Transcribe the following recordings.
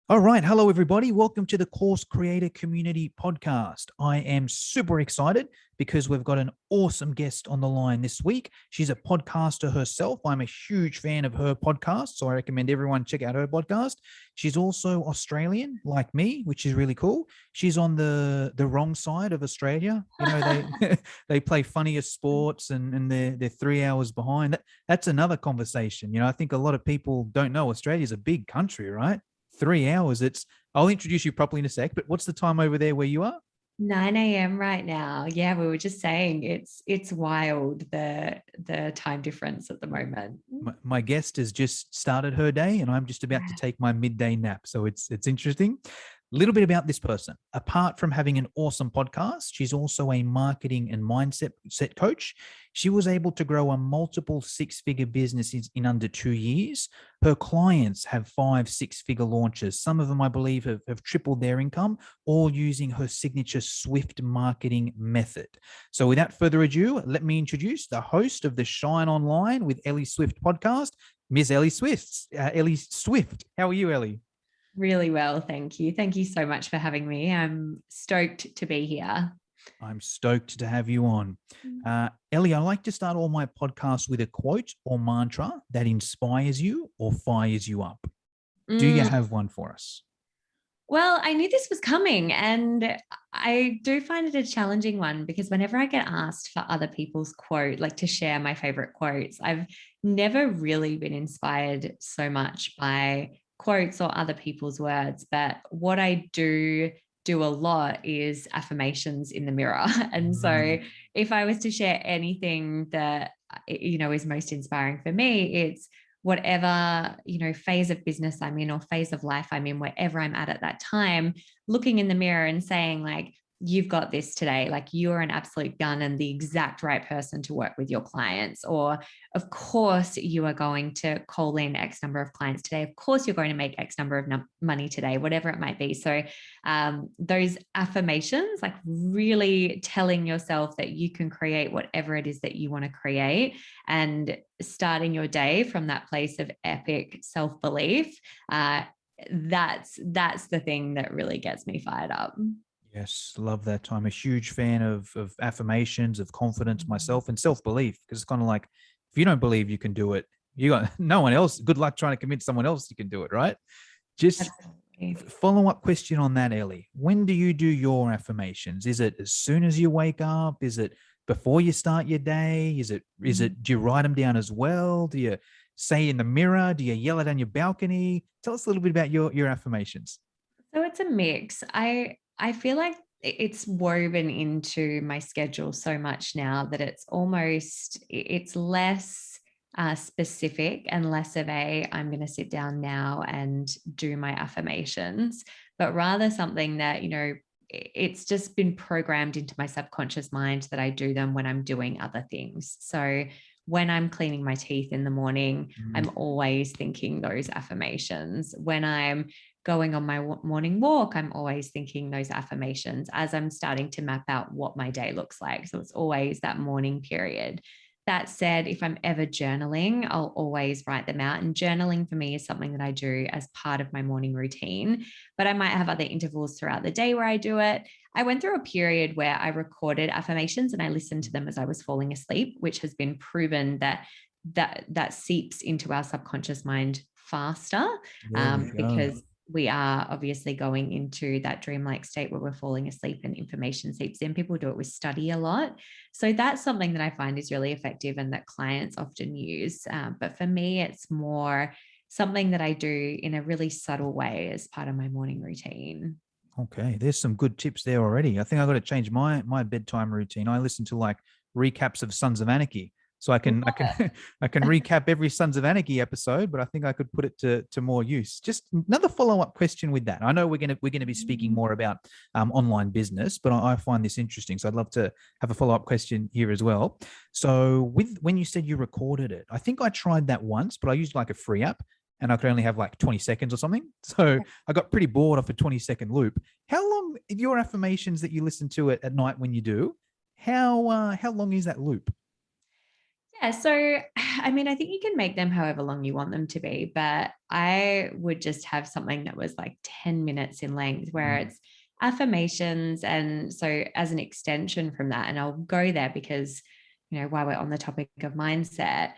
All right. Hello, everybody. Welcome to the Course Creator Community Podcast. I am super excited because we've got an awesome guest on the line this week. She's a podcaster herself. I'm a huge fan of her podcast, so I recommend everyone check out her podcast. She's also Australian, like me, which is really cool. She's on the wrong side of Australia. You know, they they play funnier sports and they're 3 hours behind. That's another conversation. You know, I think a lot of people don't know Australia's a big country, right? 3 hours. I'll introduce you properly in a sec, but what's the time over there where you are? 9 a.m. right now. Yeah, we were just saying it's wild the time difference at the moment. My guest has just started her day and I'm just about to take my midday nap. So it's interesting. A little bit about this person. Apart from having an awesome podcast, she's also a marketing and mindset set coach. She was able to grow a multiple six-figure business in under 2 years. Her clients have 5 6-figure launches. Some of them, I believe, have tripled their income, all using her signature Swift marketing method. So without further ado, let me introduce the host of the Shine Online with Ellie Swift podcast, Miss Ellie Swift. Ellie Swift. How are you, Ellie? Really well, thank you. Thank you so much for having me. I'm stoked to be here. I'm stoked to have you on. Ellie, I like to start all my podcasts with a quote or mantra that inspires you or fires you up. Do you Mm, have one for us? well, I knew this was coming, and I do find it a challenging one because whenever I get asked for other people's quote, like to share my favorite quotes, I've never really been inspired so much by quotes or other people's words. But what I do a lot is affirmations in the mirror. And so Mm, if I was to share anything that is most inspiring for me, it's whatever phase of business I'm in or phase of life I'm in, wherever I'm at that time, looking in the mirror and saying, like, you've got this today. Like, you're an absolute gun and the exact right person to work with your clients. Or, of course, you are going to call in X number of clients today. Of course, you're going to make X number of money today, whatever it might be. So, those affirmations, like really telling yourself that you can create whatever it is that you want to create, and starting your day from that place of epic self-belief, that's the thing that really gets me fired up. yes, love that time. A huge fan of affirmations, of confidence, myself, and self belief. Because it's kind of like if you don't believe you can do it, you got no one else. Good luck trying to convince someone else you can do it, right? Just Absolutely. follow up question on that, Ellie. When do you do your affirmations? Is it as soon as you wake up? Is it before you start your day? Is it do you write them down as well? Do you say in the mirror? Do you yell it on your balcony? Tell us a little bit about your affirmations. So it's a mix. I feel like it's woven into my schedule so much now that it's less specific and less of a I'm going to sit down now and do my affirmations, but rather something that it's just been programmed into my subconscious mind that I do them when I'm doing other things. So when I'm cleaning my teeth in the morning, Mm, I'm always thinking those affirmations. When I'm going on my morning walk, I'm always thinking those affirmations as I'm starting to map out what my day looks like. So it's always that morning period. That said, if I'm ever journaling, I'll always write them out. And journaling for me is something that I do as part of my morning routine, but I might have other intervals throughout the day where I do it. I went through a period where I recorded affirmations and I listened to them as I was falling asleep, which has been proven that seeps into our subconscious mind faster, there we go. because we are obviously going into that dreamlike state where we're falling asleep and information seeps in. People do it with study a lot. So that's something that I find is really effective and that clients often use. But for me, it's more something that I do in a really subtle way as part of my morning routine. Okay, there's some good tips there already. I think I got to change my bedtime routine. I listen to like recaps of Sons of Anarchy, so I can I can recap every Sons of Anarchy episode. But I think I could put it to more use. Just another follow up question with that. I know we're gonna be speaking more about online business, but I find this interesting, so I'd love to have a follow up question here as well. So with when you said you recorded it, I think I tried that once, but I used like a free app. And I could only have like 20 seconds or something. So I got pretty bored off a 20-second loop. How long your affirmations that you listen to it at night when you do? How long is that loop? Yeah, so I mean, I think you can make them however long you want them to be, but I would just have something that was like 10 minutes in length where Mm. it's affirmations. And so, as an extension from that, and I'll go there because, while we're on the topic of mindset,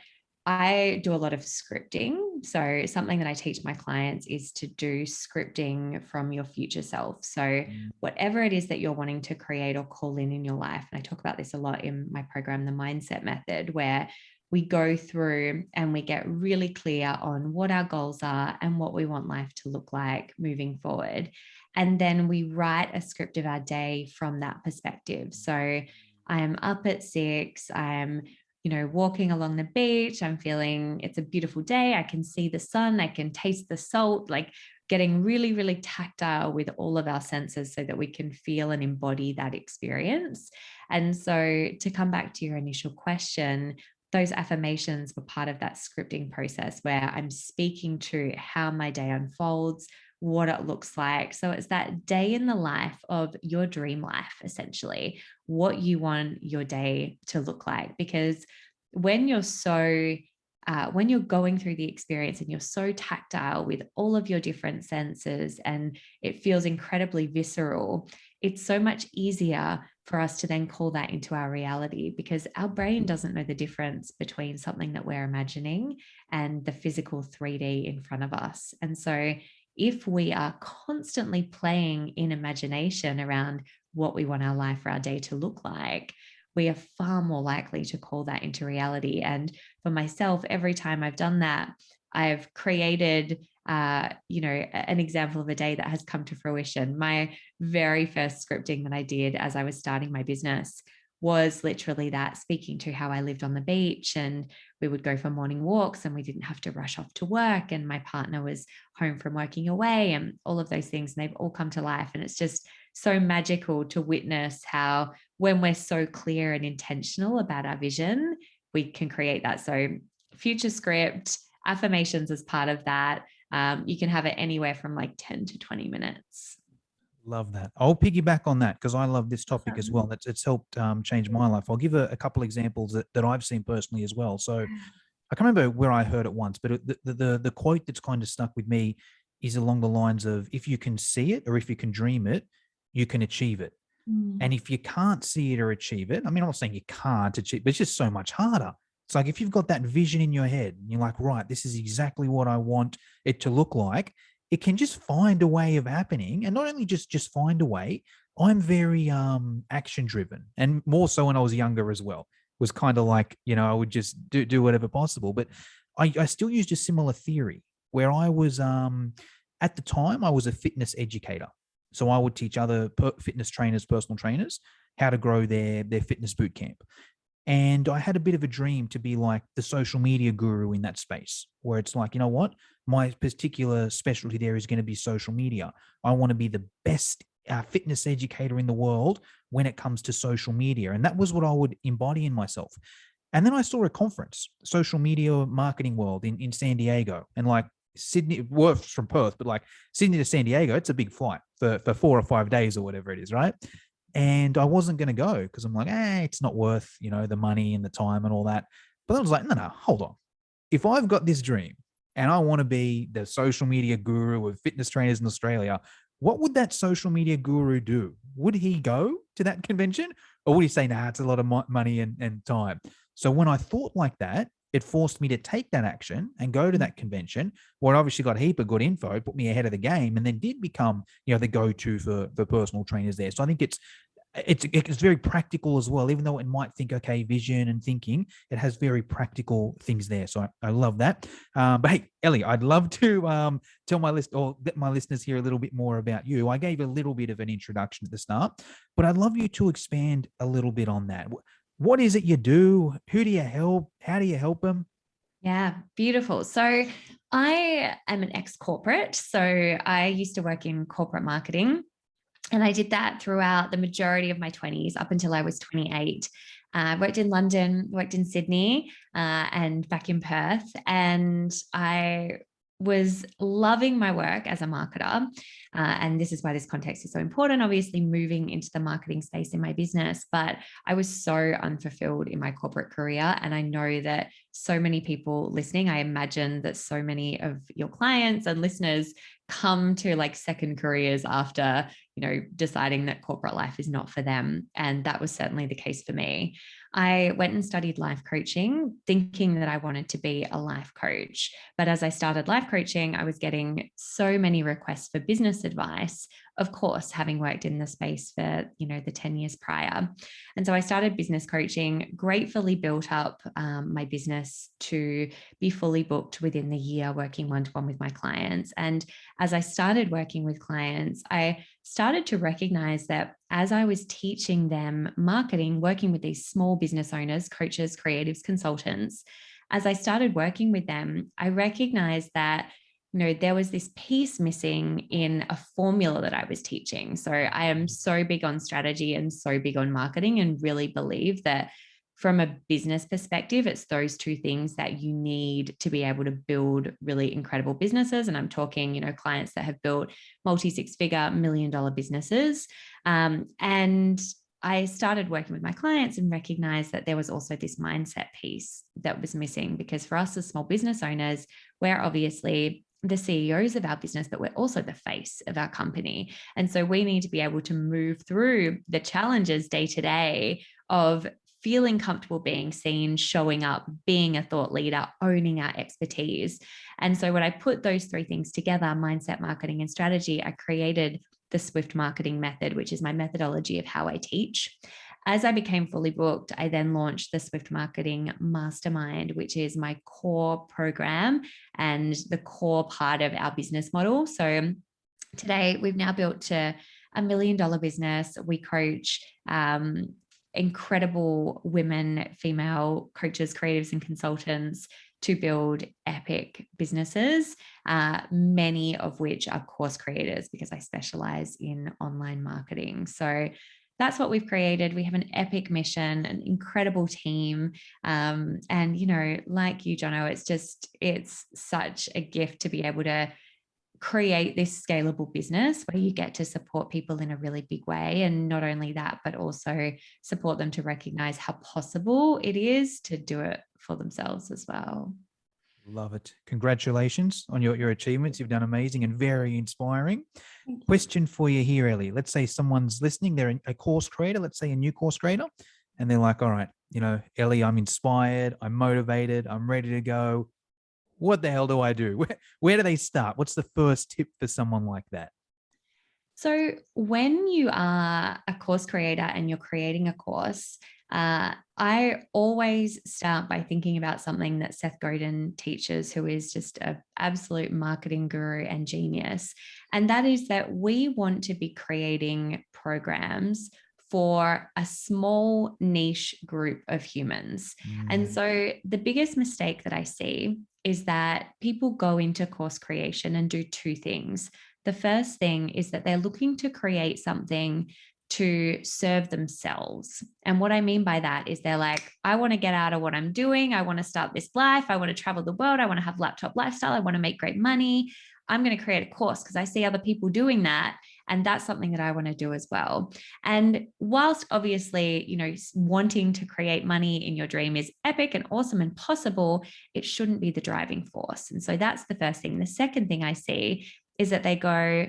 I do a lot of scripting. So, something that I teach my clients is to do scripting from your future self. So, Mm. whatever it is that you're wanting to create or call in your life. And I talk about this a lot in my program, The Mindset Method, where we go through and we get really clear on what our goals are and what we want life to look like moving forward. And then we write a script of our day from that perspective. So I am up at 6, I am walking along the beach. I'm feeling it's a beautiful day. I can see the sun. I can taste the salt, like getting really, really tactile with all of our senses so that we can feel and embody that experience. And so, to come back to your initial question, those affirmations were part of that scripting process where I'm speaking to how my day unfolds, what it looks like. So it's that day in the life of your dream life, essentially, what you want your day to look like. Because when you're when you're going through the experience and you're so tactile with all of your different senses and it feels incredibly visceral, it's so much easier for us to then call that into our reality because our brain doesn't know the difference between something that we're imagining and the physical 3D in front of us. And so, if we are constantly playing in imagination around what we want our life or our day to look like, we are far more likely to call that into reality. And for myself, every time I've done that, I've created, an example of a day that has come to fruition. My very first scripting that I did as I was starting my business was literally that, speaking to how I lived on the beach and we would go for morning walks and we didn't have to rush off to work. And my partner was home from working away and all of those things. And they've all come to life. And it's just so magical to witness how, when we're so clear and intentional about our vision, we can create that. So, future script, affirmations as part of that. You can have it anywhere from like 10 to 20 minutes. Love that. I'll piggyback on that because I love this topic as well. It's helped change my life. I'll give a couple examples that I've seen personally as well. So I can't remember where I heard it once, but the quote that's kind of stuck with me is along the lines of, if you can see it or if you can dream it, you can achieve it. Mm. And if you can't see it or achieve it, I mean, I'm not saying you can't achieve, but it's just so much harder. It's like if you've got that vision in your head and you're like, right, this is exactly what I want it to look like, it can just find a way of happening. And not only just find a way, I'm very action driven, and more so when I was younger as well. Was kind of like, I would just do whatever possible. But I still used a similar theory where I was at the time I was a fitness educator. So I would teach other fitness trainers, personal trainers, how to grow their fitness boot camp. And I had a bit of a dream to be like the social media guru in that space, where it's like, you know what? My particular specialty there is going to be social media. I want to be the best fitness educator in the world when it comes to social media. And that was what I would embody in myself. And then I saw a conference, social media marketing world in San Diego. And like Sydney, worth from Perth, but like Sydney to San Diego, it's a big flight for 4 or 5 days or whatever it is, right? And I wasn't going to go because I'm like, it's not worth, the money and the time and all that. But I was like, no, hold on. If I've got this dream and I want to be the social media guru of fitness trainers in Australia, what would that social media guru do? Would he go to that convention, or would he say, nah, it's a lot of money and time? So when I thought like that, it forced me to take that action and go to that convention where I obviously got a heap of good info, put me ahead of the game, and then did become, the go-to for personal trainers there. So I think it's very practical as well, even though it might think, okay, vision and thinking, it has very practical things there. So I love that. But hey, Ellie, I'd love to tell my list or let my listeners hear a little bit more about you. I gave a little bit of an introduction at the start, but I'd love you to expand a little bit on that. What is it you do? Who do you help? How do you help them? Yeah, beautiful. So I am an ex-corporate. So I used to work in corporate marketing. And I did that throughout the majority of my 20s up until I was 28. I worked in London, worked in Sydney, and back in Perth. And I was loving my work as a marketer. And this is why this context is so important, obviously moving into the marketing space in my business, but I was so unfulfilled in my corporate career. And I know that so many people listening, I imagine that so many of your clients and listeners come to like second careers after, deciding that corporate life is not for them. And that was certainly the case for me. I went and studied life coaching, thinking that I wanted to be a life coach. But as I started life coaching, I was getting so many requests for business advice, of course, having worked in the space for, the 10 years prior. And so I started business coaching, gratefully built up my business to be fully booked within the year, working one-to-one with my clients. And as I started working with clients, I started to recognize that as I was teaching them marketing, working with these small business owners, coaches, creatives, consultants, as I started working with them, I recognized that there was this piece missing in a formula that I was teaching. So I am so big on strategy and so big on marketing, and really believe that from a business perspective, it's those two things that you need to be able to build really incredible businesses. And I'm talking, clients that have built multi-six-figure, $1 million businesses. And I started working with my clients and recognized that there was also this mindset piece that was missing, because for us as small business owners, we're obviously the CEOs of our business, but we're also the face of our company. And so we need to be able to move through the challenges day to day of feeling comfortable being seen, showing up, being a thought leader, owning our expertise. And so when I put those three things together, mindset, marketing, and strategy, I created the Swift Marketing Method, which is my methodology of how I teach. As I became fully booked, I then launched the Swift Marketing Mastermind, which is my core program and the core part of our business model. So today we've now built to $1 million business. We coach incredible women, female coaches, creatives, and consultants to build epic businesses, many of which are course creators, because I specialize in online marketing. So that's what we've created. We have an epic mission, an incredible team. And, like you, Jono, it's such a gift to be able to create this scalable business where you get to support people in a really big way. And not only that, but also support them to recognize how possible it is to do it for themselves as well. Love it. Congratulations on your achievements. You've done amazing and very inspiring. Question for you here, Ellie. Let's say someone's listening, they're a course creator, let's say a new course creator, and they're like, all right, Ellie, I'm inspired, I'm motivated, I'm ready to go. What the hell do I do? Where do they start? What's the first tip for someone like that? So when you are a course creator and you're creating a course, I always start by thinking about something that Seth Godin teaches, who is just an absolute marketing guru and genius. And that is that we want to be creating programs for a small niche group of humans. And so the biggest mistake that I see is that people go into course creation and do two things. The first thing is that they're looking to create something to serve themselves. And what I mean by that is they're like, I want to get out of what I'm doing. I want to start this life. I want to travel the world. I want to have laptop lifestyle. I want to make great money. I'm going to create a course because I see other people doing that. And that's something that I want to do as well. And whilst obviously, wanting to create money in your dream is epic and awesome and possible, it shouldn't be the driving force. And so that's the first thing. The second thing I see is that they go,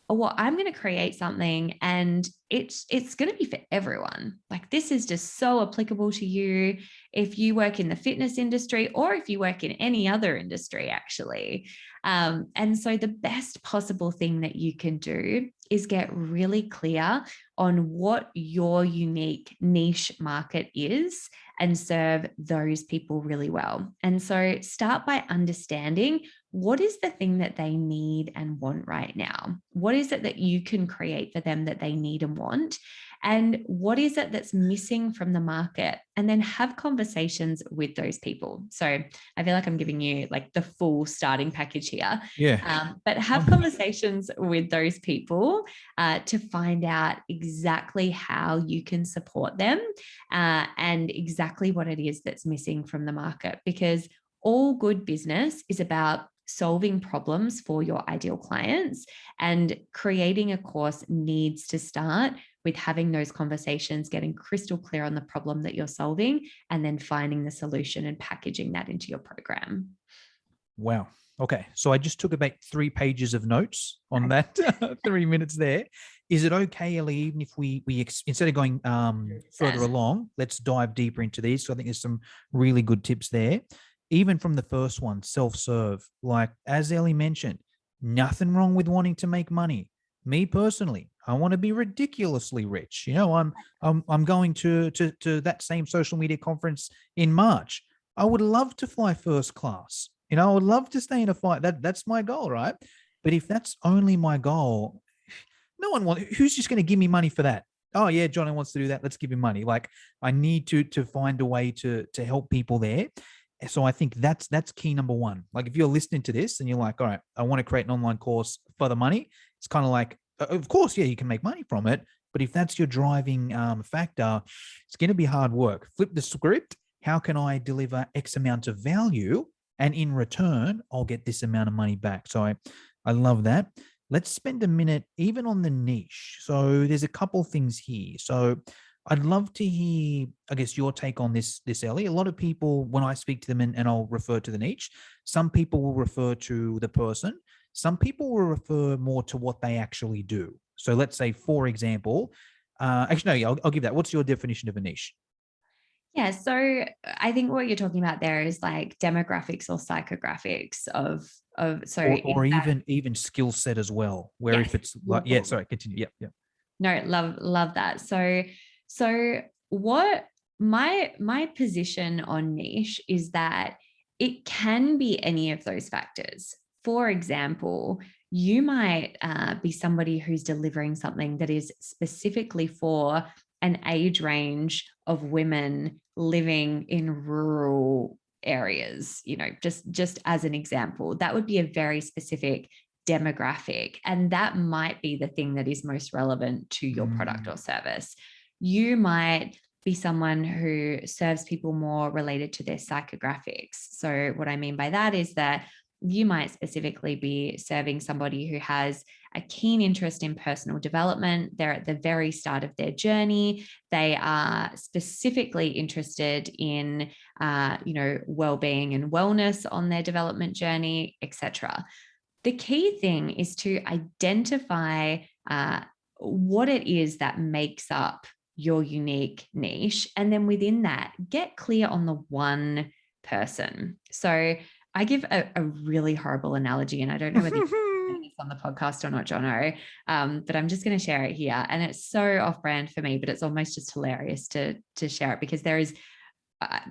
oh, well, I'm going to create something and it's going to be for everyone. Like, this is just so applicable to you if you work in the fitness industry or if you work in any other industry, actually. And so the best possible thing that you can do is get really clear on what your unique niche market is and serve those people really well. And so start by understanding, what is the thing that they need and want right now? What is it that you can create for them that they need and want? And what is it that's missing from the market? And then have conversations with those people. So I feel like I'm giving you like the full starting package here. Yeah. But have conversations with those people to find out exactly how you can support them and exactly what it is that's missing from the market. Because all good business is about solving problems for your ideal clients. And creating a course needs to start with having those conversations, getting crystal clear on the problem that you're solving, and then finding the solution and packaging that into your program. Wow. Okay. So I just took about 3 pages of notes on that 3 minutes there. Is it okay, Ellie, even if we instead of going further along, let's dive deeper into these. So I think there's some really good tips there. Even from the first one, self-serve, like as Ellie mentioned, nothing wrong with wanting to make money. Me personally, I want to be ridiculously rich. You know, I'm going to that same social media conference in March. I would love to fly first class. You know, I would love to stay in a flight. That's my goal, right? But if that's only my goal, no one wants. Who's just going to give me money for that? Oh yeah, Johnny wants to do that. Let's give him money. Like I need to find a way to help people there. So I think that's key number one. Like if you're listening to this and you're like, all right, I want to create an online course for the money. It's kind of like, of course, yeah, you can make money from it. But if that's your driving factor, it's going to be hard work. Flip the script. How can I deliver X amount of value? And in return, I'll get this amount of money back. So I love that. Let's spend a minute even on the niche. So there's a couple things here. So I'd love to hear, I guess, your take on this, Ellie. A lot of people, when I speak to them and I'll refer to the niche, some people will refer to the person. Some people will refer more to what they actually do. So let's say, for example, actually, no, I'll give that. What's your definition of a niche? Yeah, so I think what you're talking about there is like demographics or psychographics of so or even skill set as well. Where yes, if it's like, yeah, sorry, continue. Yeah, yeah. No, love that. So what my position on niche is that it can be any of those factors. For example, you might be somebody who's delivering something that is specifically for an age range of women living in rural areas. You know, just as an example, that would be a very specific demographic, and that might be the thing that is most relevant to your product or service. You might be someone who serves people more related to their psychographics. So what I mean by that is that you might specifically be serving somebody who has a keen interest in personal development. They're at the very start of their journey. They are specifically interested in, well-being and wellness on their development journey, etc. The key thing is to identify what it is that makes up your unique niche. And then within that, get clear on the one person. So I give a really horrible analogy, and I don't know whether you can this on the podcast or not, Jono, but I'm just going to share it here. And it's so off-brand for me, but it's almost just hilarious to share it, because there is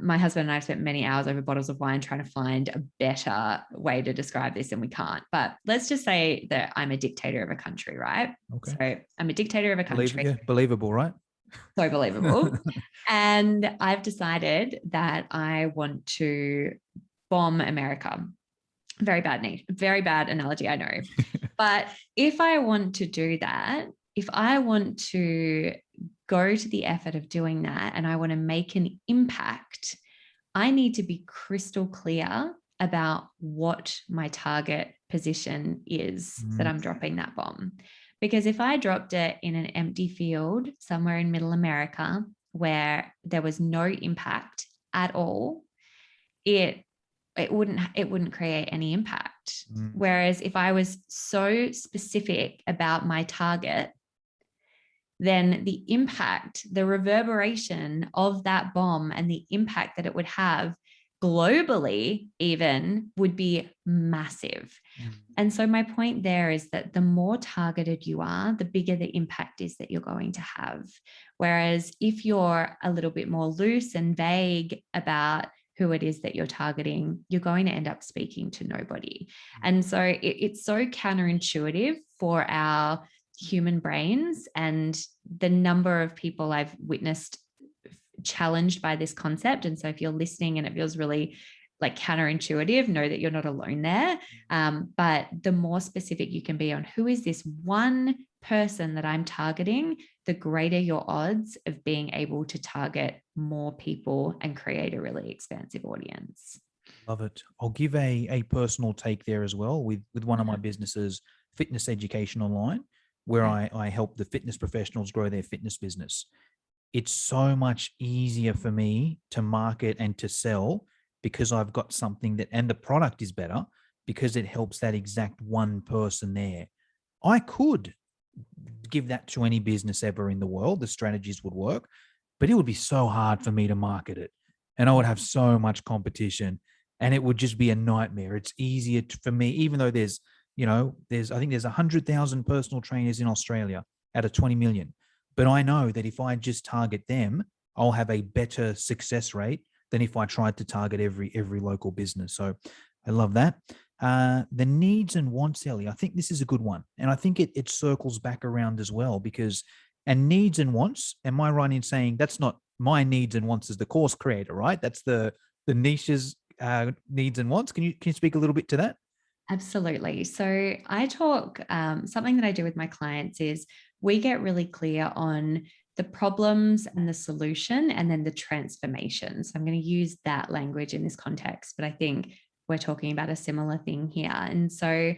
my husband and I have spent many hours over bottles of wine trying to find a better way to describe this, and we can't. But let's just say that I'm a dictator of a country, right? Okay. So I'm a dictator of a country. Believable, right? So believable. And I've decided that I want to bomb America. Very bad analogy, I know. But if I want to do that, if I want to go to the effort of doing that and I want to make an impact, I need to be crystal clear about what my target position is that I'm dropping that bomb. Because if I dropped it in an empty field somewhere in middle America where there was no impact at all, it wouldn't create any impact. Whereas if I was so specific about my target, then the impact, the reverberation of that bomb and the impact that it would have globally even would be massive. And so my point there is that the more targeted you are, the bigger the impact is that you're going to have. Whereas if you're a little bit more loose and vague about who it is that you're targeting, you're going to end up speaking to nobody. And so it's so counterintuitive for our human brains, and the number of people I've witnessed challenged by this concept. And so if you're listening and it feels really like counterintuitive, know that you're not alone there. But the more specific you can be on who is this one person that I'm targeting, the greater your odds of being able to target more people and create a really expansive audience. Love it. I'll give a personal take there as well with one of my Mhm. businesses, Fitness Education Online, where Yeah. I help the fitness professionals grow their fitness business. It's so much easier for me to market and to sell because I've got something that, and the product is better because it helps that exact one person there. I could give that to any business ever in the world. The strategies would work, but it would be so hard for me to market it. And I would have so much competition and it would just be a nightmare. It's easier for me, even though I think there's 100,000 personal trainers in Australia out of 20 million. But I know that if I just target them, I'll have a better success rate than if I tried to target every local business. So I love that. The needs and wants, Ellie. I think this is a good one, and I think it circles back around as well because and needs and wants. Am I right in saying that's not my needs and wants as the course creator, right? That's the niche's needs and wants. Can you speak a little bit to that? Absolutely. So I talk, something that I do with my clients is we get really clear on the problems and the solution and then the transformation. So I'm going to use that language in this context, but I think we're talking about a similar thing here. And so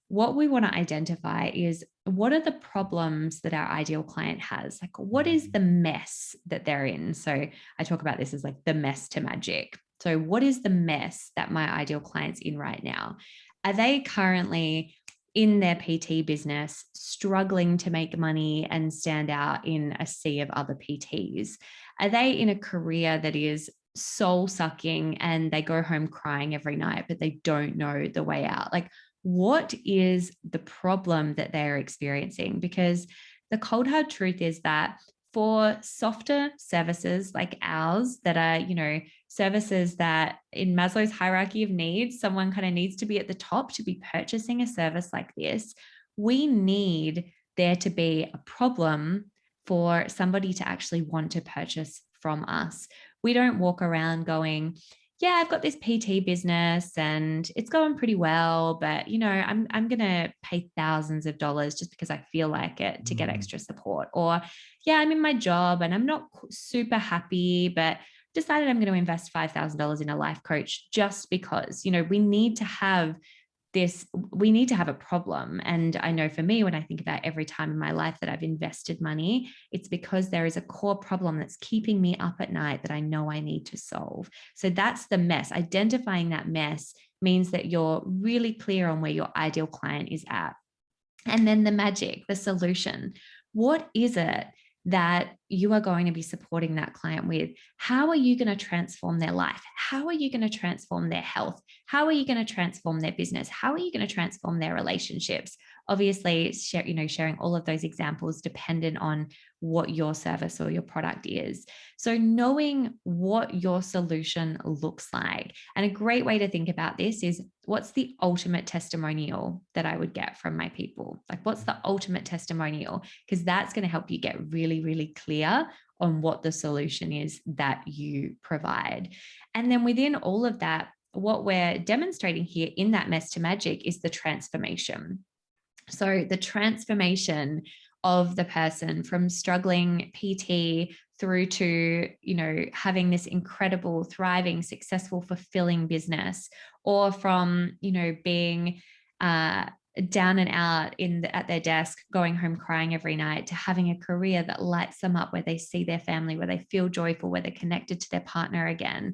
what we want to identify is what are the problems that our ideal client has? Like, what is the mess that they're in? So I talk about this as like the mess to magic. So, what is the mess that my ideal client's in right now? Are they currently in their PT business struggling to make money and stand out in a sea of other PTs? Are they in a career that is soul sucking and they go home crying every night, but they don't know the way out? Like, what is the problem that they're experiencing? Because the cold hard truth is that for softer services like ours that are, services that in Maslow's hierarchy of needs, someone kind of needs to be at the top to be purchasing a service like this. We need there to be a problem for somebody to actually want to purchase from us. We don't walk around going, yeah, I've got this PT business and it's going pretty well, but I'm gonna pay thousands of dollars just because I feel like it to get Mm. extra support. Or yeah, I'm in my job and I'm not super happy, but decided I'm going to invest $5,000 in a life coach just because, we need to have we need to have a problem. And I know for me, when I think about every time in my life that I've invested money, it's because there is a core problem that's keeping me up at night that I know I need to solve. So that's the mess. Identifying that mess means that you're really clear on where your ideal client is at. And then the magic, the solution. What is it that you are going to be supporting that client with? How are you going to transform their life? How are you going to transform their health? How are you going to transform their business? How are you going to transform their relationships? Obviously, sharing all of those examples dependent on what your service or your product is. So knowing what your solution looks like. And a great way to think about this is what's the ultimate testimonial that I would get from my people? Like, what's the ultimate testimonial? Because that's going to help you get really, really clear on what the solution is that you provide. And then within all of that, what we're demonstrating here in that mess to magic is the transformation. So the transformation of the person from struggling PT through to, having this incredible, thriving, successful, fulfilling business, or from, being down and out at their desk, going home crying every night, to having a career that lights them up, where they see their family, where they feel joyful, where they're connected to their partner again.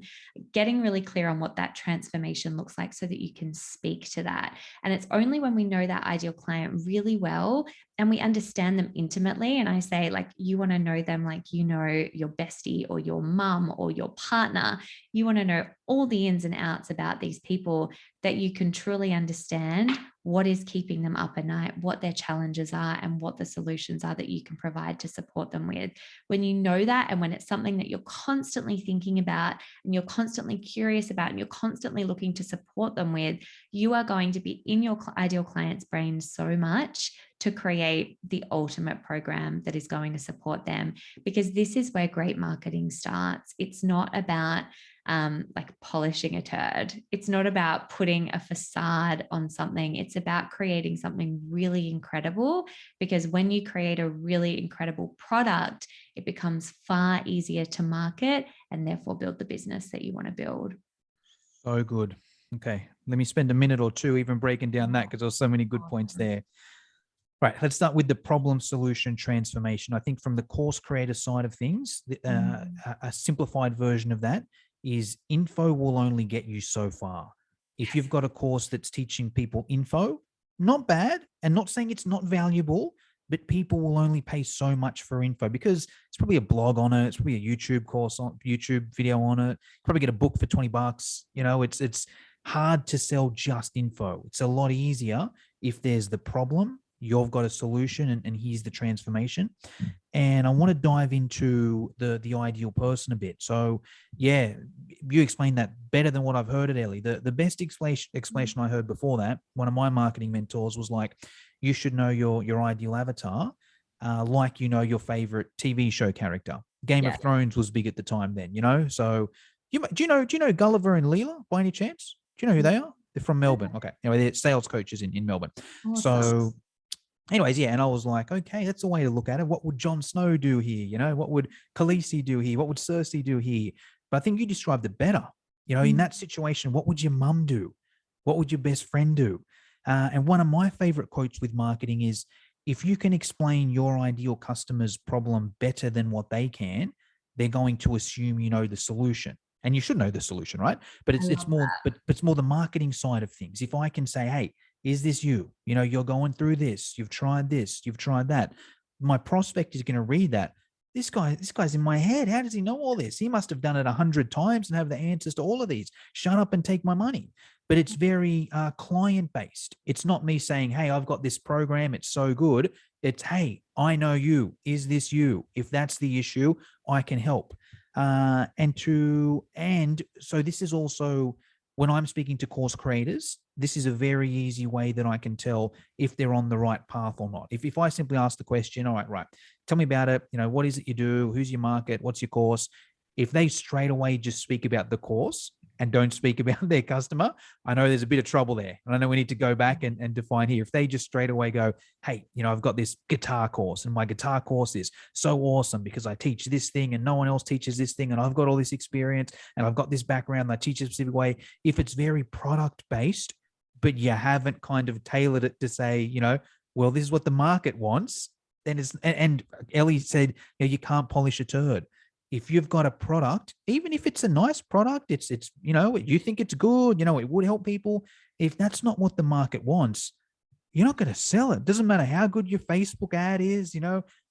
Getting really clear on what that transformation looks like so that you can speak to that. And it's only when we know that ideal client really well and we understand them intimately. And I say, like, you want to know them like you know your bestie or your mum or your partner. You want to know all the ins and outs about these people, that you can truly understand what is keeping them up at night, what their challenges are, and what the solutions are that you can provide to support them with. When you know that, and when it's something that you're constantly thinking about and you're constantly curious about and you're constantly looking to support them with, you are going to be in your ideal client's brain so much to create the ultimate program that is going to support them. Because this is where great marketing starts. It's not about like polishing a turd. It's not about putting a facade on something. It's about creating something really incredible, because when you create a really incredible product, it becomes far easier to market and therefore build the business that you want to build. So good. Okay. Let me spend a minute or two even breaking down that because there's so many good points Awesome. there. Right. Let's start with the problem solution transformation. I think from the course creator side of things, Mm. a simplified version of that is info will only get you so far. If Yes. you've got a course that's teaching people info, not bad, and not saying it's not valuable, but people will only pay so much for info because it's probably a blog on it, it's probably a YouTube course on YouTube video on it, probably get a book for 20 bucks. It's hard to sell just info. It's a lot easier if there's the problem, you've got a solution, and here's the transformation. And I want to dive into the ideal person a bit. So yeah, you explained that better than what I've heard it, Ellie. The best explanation I heard before that, one of my marketing mentors was like, you should know your ideal avatar, like you know your favorite TV show character. Game Yeah. of Thrones was big at the time then, so do you know Gulliver and Leela by any chance? Do you know who they are? They're from Melbourne. Okay. Anyway, they're sales coaches in Melbourne. Awesome. So anyways, yeah, and I was like, okay, that's a way to look at it. What would Jon Snow do here? What would Khaleesi do here? What would Cersei do here? But I think you described it better. In Mm. that situation, what would your mum do? What would your best friend do? And one of my favorite quotes with marketing is, if you can explain your ideal customer's problem better than what they can, they're going to assume you know the solution. And you should know the solution, right? But I it's love more, that. but it's more the marketing side of things. If I can say, hey, is this you? You're going through this, you've tried this, you've tried that. My prospect is going to read that. This guy's in my head. How does he know all this? He must have done it 100 times and have the answers to all of these. Shut up and take my money. But it's very client based. It's not me saying, hey, I've got this program, it's so good. It's, hey, I know you. Is this you? If that's the issue, I can help. And so this is also, when I'm speaking to course creators, this is a very easy way that I can tell if they're on the right path or not. If I simply ask the question, all right, tell me about it. What is it you do? Who's your market? What's your course? If they straight away just speak about the course and don't speak about their customer, I know there's a bit of trouble there. And I know we need to go back and define here. If they just straight away go, hey, I've got this guitar course and my guitar course is so awesome because I teach this thing and no one else teaches this thing and I've got all this experience and I've got this background and I teach a specific way. If it's very product based, but you haven't kind of tailored it to say, well, this is what the market wants, then it's, and Ellie said, you can't polish a turd. If you've got a product, even if it's a nice product, it's you think it's good, it would help people. If that's not what the market wants, you're not going to sell it. Doesn't matter how good your Facebook ad is,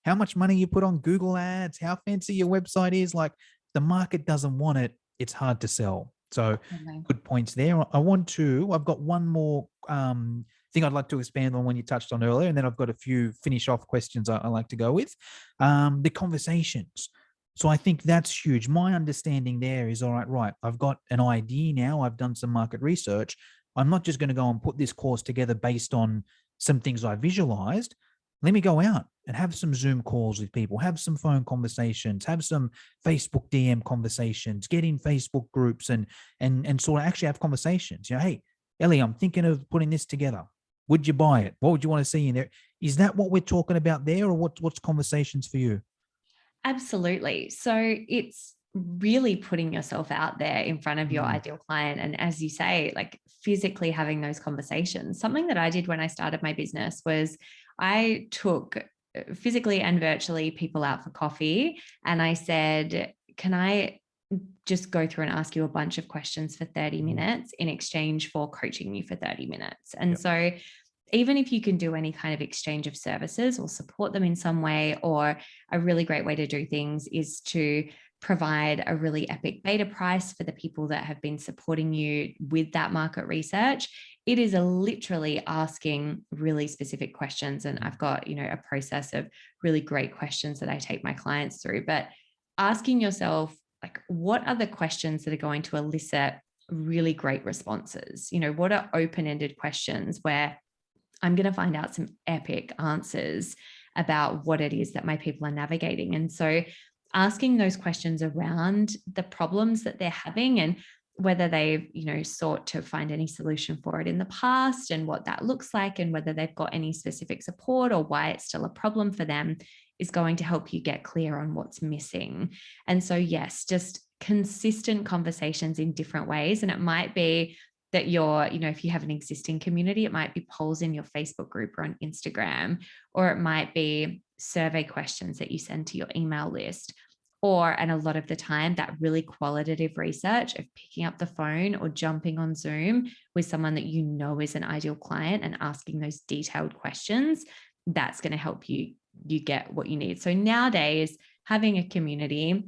how much money you put on Google ads, how fancy your website is. Like, the market doesn't want it, it's hard to sell. So Definitely. good points there. I've got one more thing I'd like to expand on when you touched on earlier, and then I've got a few finish off questions I like to go with. The conversations. So I think that's huge. My understanding there is, all right, I've got an idea now. I've done some market research. I'm not just going to go and put this course together based on some things I visualized. Let me go out and have some Zoom calls with people, have some phone conversations, have some Facebook DM conversations, get in Facebook groups and sort of actually have conversations. Hey, Ellie, I'm thinking of putting this together. Would you buy it? What would you want to see in there? Is that what we're talking about there, or what's conversations for you? Absolutely. So it's really putting yourself out there in front of your Mm, ideal client. And as you say, like physically having those conversations. Something that I did when I started my business was I took physically and virtually people out for coffee. And I said, can I just go through and ask you a bunch of questions for 30 mm, minutes in exchange for coaching you for 30 minutes? And yep. so even if you can do any kind of exchange of services or support them in some way, or a really great way to do things is to provide a really epic beta price for the people that have been supporting you with that market research. It is literally asking really specific questions. And I've got, a process of really great questions that I take my clients through, but asking yourself, like, what are the questions that are going to elicit really great responses? What are open-ended questions where I'm going to find out some epic answers about what it is that my people are navigating. And so asking those questions around the problems that they're having and whether they've, sought to find any solution for it in the past and what that looks like and whether they've got any specific support or why it's still a problem for them is going to help you get clear on what's missing. And so, yes, just consistent conversations in different ways. And it might be that if you have an existing community, it might be polls in your Facebook group or on Instagram, or it might be survey questions that you send to your email list. And a lot of the time, that really qualitative research of picking up the phone or jumping on Zoom with someone that you know is an ideal client and asking those detailed questions, that's going to help you get what you need. So nowadays, having a community,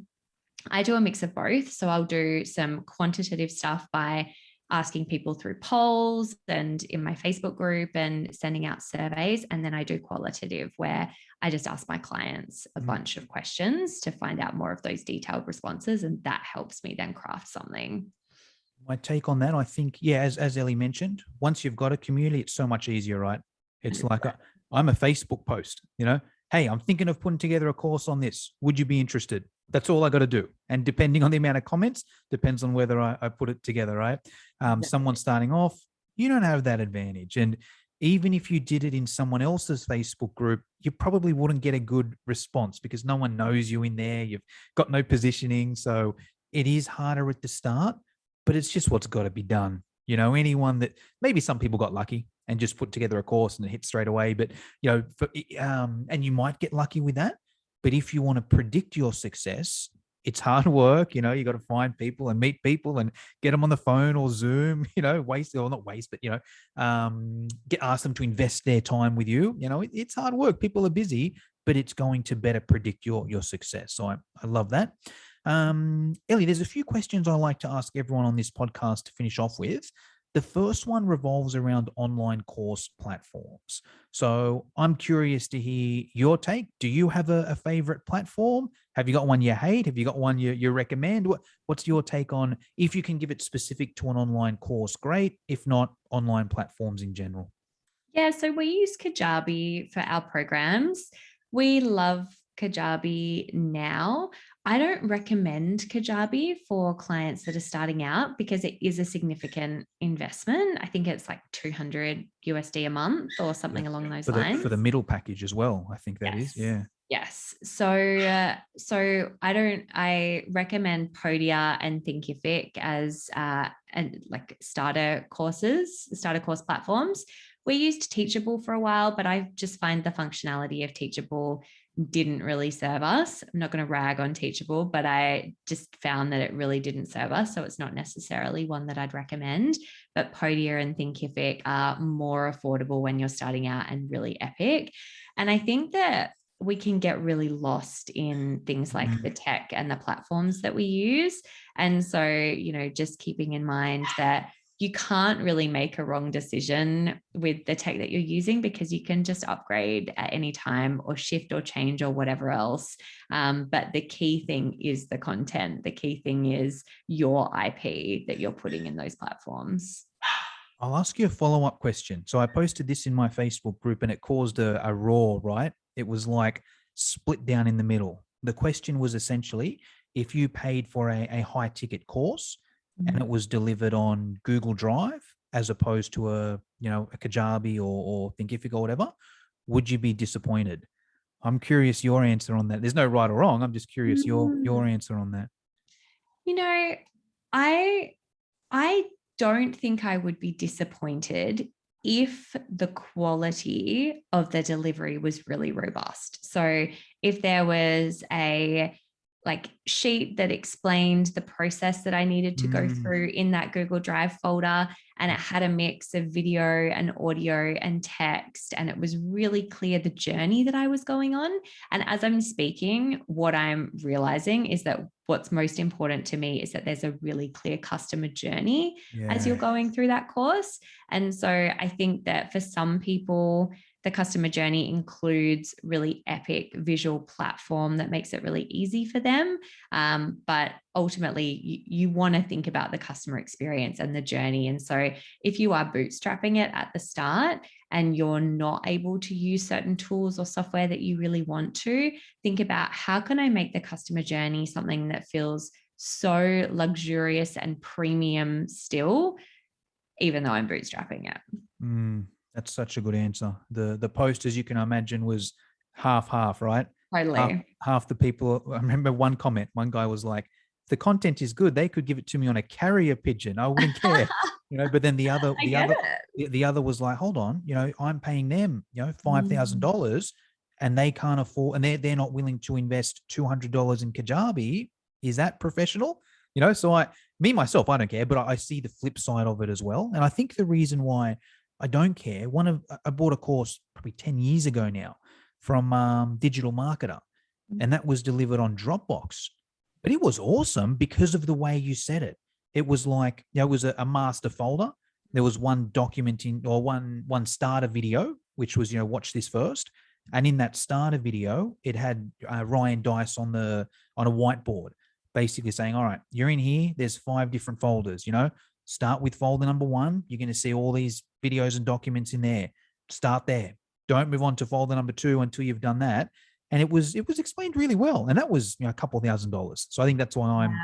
I do a mix of both. So I'll do some quantitative stuff by asking people through polls and in my Facebook group and sending out surveys. And then I do qualitative, where I just ask my clients a bunch of questions to find out more of those detailed responses. And that helps me then craft something. My take on that, I think, as Ellie mentioned, once you've got a community, it's so much easier, right? It's like I'm a Facebook post, hey, I'm thinking of putting together a course on this. Would you be interested? That's all I got to do. And depending on the amount of comments, depends on whether I put it together, right? Someone starting off, you don't have that advantage. And even if you did it in someone else's Facebook group, you probably wouldn't get a good response because no one knows you in there. You've got no positioning. So it is harder at the start, but it's just what's got to be done. Anyone that maybe some people got lucky and just put together a course and it hit straight away, but and you might get lucky with that. But if you want to predict your success, it's hard work. You got to find people and meet people and get them on the phone or Zoom, not waste, but, ask them to invest their time with you. It's hard work. People are busy, but it's going to better predict your success. So I love that. Ellie, there's a few questions I like to ask everyone on this podcast to finish off with. The first one revolves around online course platforms. So I'm curious to hear your take. Do you have a favorite platform? Have you got one you hate? Have you got one you recommend? What's your take on, if you can give it specific to an online course, great. If not, online platforms in general? Yeah, so we use Kajabi for our programs. We love Kajabi now. I don't recommend Kajabi for clients that are starting out because it is a significant investment. I think it's like $200 USD a month or something along those lines. For the middle package as well, I think that is. Yeah. Yes. So I recommend Podia and Thinkific as starter course platforms. We used Teachable for a while, but I just find the functionality of Teachable didn't really serve us. I'm not going to rag on Teachable, but I just found that it really didn't serve us. So it's not necessarily one that I'd recommend, but Podia and Thinkific are more affordable when you're starting out and really epic. And I think that we can get really lost in things like the tech and the platforms that we use. And so, just keeping in mind that you can't really make a wrong decision with the tech that you're using because you can just upgrade at any time or shift or change or whatever else. But the key thing is the content. The key thing is your IP that you're putting in those platforms. I'll ask you a follow-up question. So I posted this in my Facebook group and it caused a roar, right? It was like split down in the middle. The question was essentially, if you paid for a high ticket course and it was delivered on Google Drive as opposed to a Kajabi or Thinkific or whatever, would you be disappointed? I'm curious your answer on that. There's no right or wrong. I'm just curious your answer on that. I don't think I would be disappointed if the quality of the delivery was really robust. So if there was a sheet that explained the process that I needed to go through in that Google Drive folder, and it had a mix of video and audio and text, and it was really clear the journey that I was going on. And as I'm speaking, what I'm realizing is that what's most important to me is that there's a really clear customer journey as you're going through that course. And so I think that for some people, the customer journey includes really epic visual platform that makes it really easy for them. But ultimately, you want to think about the customer experience and the journey. And so if you are bootstrapping it at the start and you're not able to use certain tools or software that you really want to, think about how can I make the customer journey something that feels so luxurious and premium still, even though I'm bootstrapping it. That's such a good answer. The post, as you can imagine, was half, right? Totally. Half the people. I remember one comment. One guy was like, the content is good, they could give it to me on a carrier pigeon. I wouldn't care, but then I get it. the other was like, hold on, I'm paying them, Mm. $5,000 and they can't afford, and they're not willing to invest $200 in Kajabi. Is that professional? So myself, I don't care, but I see the flip side of it as well. And I think the reason why I don't care, I bought a course probably 10 years ago now from Digital Marketer, and that was delivered on Dropbox. But it was awesome because of the way you said it. It was like, it was a master folder. There was one documenting, or one starter video, which was, watch this first. And in that starter video, it had Ryan Dice on a whiteboard, basically saying, all right, you're in here. There's 5 different folders, start with folder number 1. You're going to see all these videos and documents in there. Start there. Don't move on to folder number 2 until you've done that. And it was explained really well. And that was a couple $1,000s. So I think that's why I'm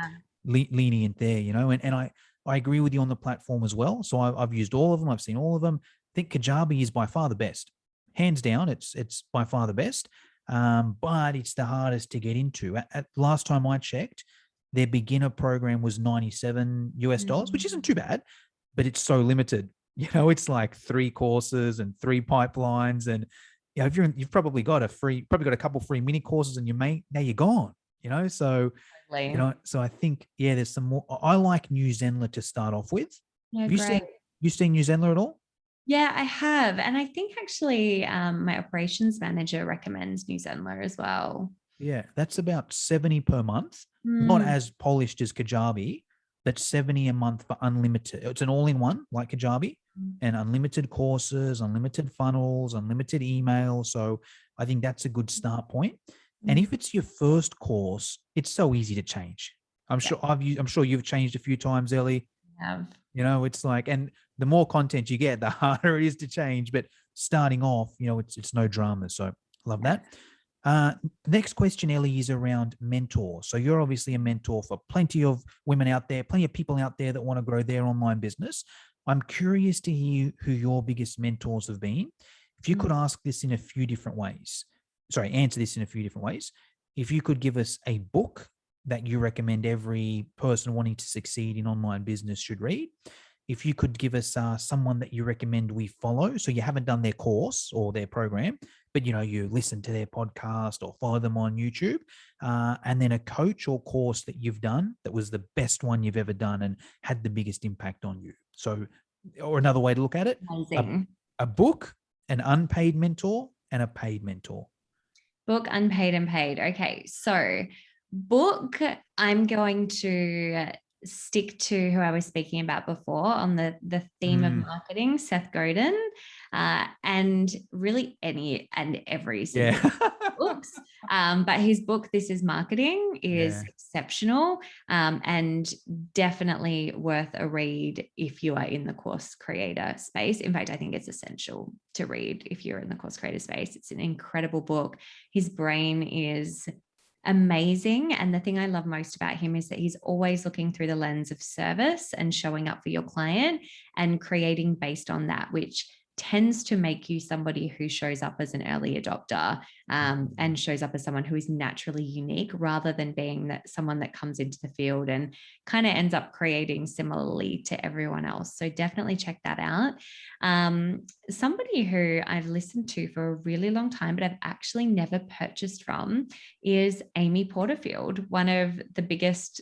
lenient there, and I agree with you on the platform as well. So I've used all of them. I've seen all of them. I think Kajabi is by far the best. Hands down, it's by far the best. But it's the hardest to get into. At last time I checked, their beginner program was $97, which isn't too bad, but it's so limited. It's like 3 courses and 3 pipelines, and if you've probably got a couple free mini courses, and now you're gone. So Totally. so I think there's some more. I like New Zenler to start off with. Yeah, Have great. you seen New Zenler at all? Yeah, I have. And I think actually my operations manager recommends New Zenler as well. Yeah, that's about 70 per month. Not as polished as Kajabi, but 70 a month for unlimited. It's an all-in-one like Kajabi, and unlimited courses, unlimited funnels, unlimited email. So I think that's a good start point. And if it's your first course, it's so easy to change. I'm sure you've changed a few times, Ellie. Have. It's like, and the more content you get, the harder it is to change. But starting off, it's no drama. So love that. Next question, Ellie, is around mentors. So you're obviously a mentor for plenty of women out there, plenty of people out there that want to grow their online business. I'm curious to hear who your biggest mentors have been. If you could answer this in a few different ways. If you could give us a book that you recommend every person wanting to succeed in online business should read. If you could give us someone that you recommend we follow, so you haven't done their course or their program, but you listen to their podcast or follow them on YouTube, and then a coach or course that you've done that was the best one you've ever done and had the biggest impact on you. So, or another way to look at it, a book, an unpaid mentor, and a paid mentor. Book, unpaid, and paid. Okay, so book, I'm going to stick to who I was speaking about before on the theme of marketing, Seth Godin, and really any and every single books. But his book, This Is Marketing, is exceptional, and definitely worth a read if you are in the course creator space. In fact, I think it's essential to read if you're in the course creator space. It's an incredible book. His brain is amazing. And the thing I love most about him is that he's always looking through the lens of service and showing up for your client and creating based on that, which tends to make you somebody who shows up as an early adopter, and shows up as someone who is naturally unique, rather than being someone that comes into the field and kind of ends up creating similarly to everyone else. So definitely check that out. Somebody who I've listened to for a really long time, but I've actually never purchased from, is Amy Porterfield, one of the biggest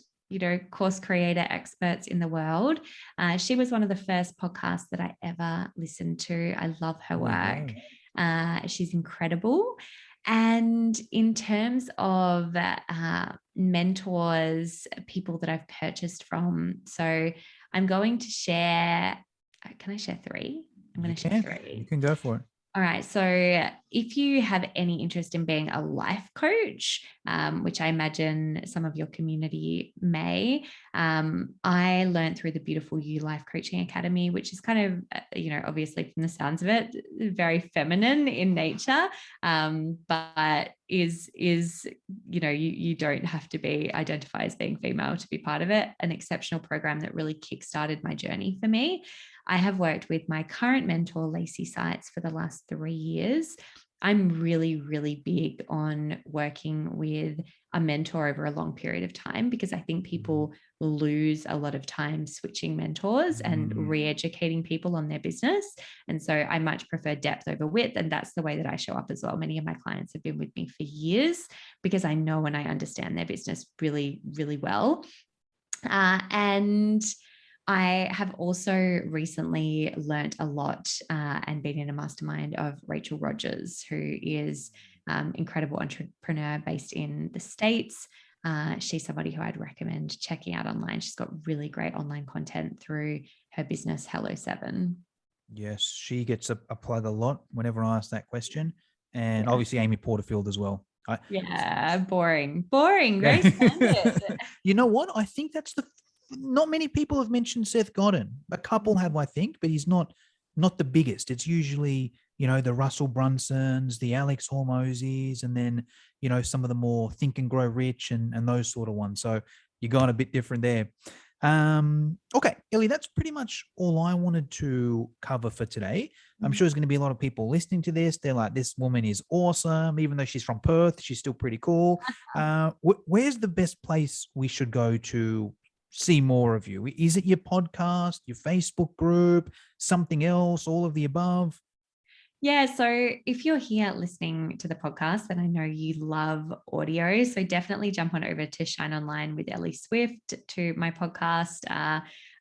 course creator experts in the world. She was one of the first podcasts that I ever listened to. I love her work. She's incredible. And in terms of mentors, people that I've purchased from, so I'm going to share, can I share 3? I'm going to share 3. You can go for it. All right. So if you have any interest in being a life coach, which I imagine some of your community may, I learned through the Beautiful You Life Coaching Academy, which is kind of, obviously from the sounds of it, very feminine in nature, but is you don't have to identify as being female to be part of it. An exceptional program that really kickstarted my journey for me. I have worked with my current mentor, Lacey Seitz, for the last 3 years. I'm really, really big on working with a mentor over a long period of time, because I think people lose a lot of time switching mentors and Mm. re-educating people on their business. And so I much prefer depth over width. And that's the way that I show up as well. Many of my clients have been with me for years because I know and I understand their business really, really well. And I have also recently learnt a lot and been in a mastermind of Rachel Rogers, who is incredible entrepreneur based in the States. She's somebody who I'd recommend checking out online. She's got really great online content through her business, Hello Seven. Yes, she gets a plug a lot whenever I ask that question. And Yeah. obviously Amy Porterfield as well. Yeah, boring, very Yeah. standard. You know what? I think that's not many people have mentioned Seth Godin. A couple have, I think, but he's not the biggest. It's usually, the Russell Brunsons, the Alex Hormozis, and then, some of the more Think and Grow Rich and those sort of ones. So you're going a bit different there. Okay, Ellie, that's pretty much all I wanted to cover for today. I'm sure there's going to be a lot of people listening to this. They're like, this woman is awesome. Even though she's from Perth, she's still pretty cool. Where's the best place we should go to see more of you? Is it your podcast, your Facebook group, something else, all of the above? Yeah, so if you're here listening to the podcast, then I know you love audio. So definitely jump on over to Shine Online with Ellie Swift, to my podcast.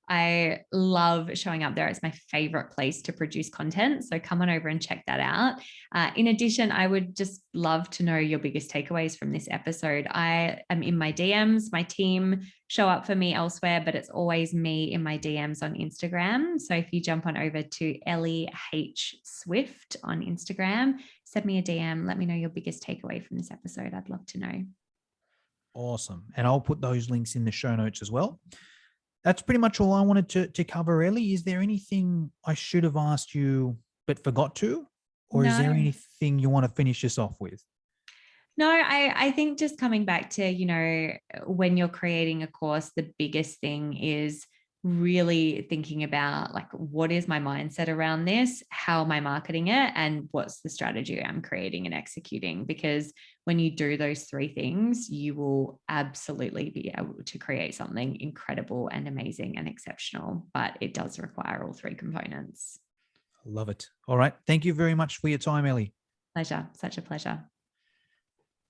I love showing up there. It's my favorite place to produce content. So come on over and check that out. In addition, I would just love to know your biggest takeaways from this episode. I am in my DMs. My team show up for me elsewhere, but it's always me in my DMs on Instagram. So if you jump on over to Ellie H Swift on Instagram, send me a DM. Let me know your biggest takeaway from this episode. I'd love to know. Awesome. And I'll put those links in the show notes as well. That's pretty much all I wanted to cover, Ellie. Is there anything I should have asked you but forgot to? Or is there No. anything you want to finish us off with? No, I think just coming back to, when you're creating a course, the biggest thing is really thinking about, like, what is my mindset around this? How am I marketing it? And what's the strategy I'm creating and executing? Because when you do those three things, you will absolutely be able to create something incredible and amazing and exceptional. But it does require all three components. Love it. All right. Thank you very much for your time, Ellie. Pleasure. Such a pleasure.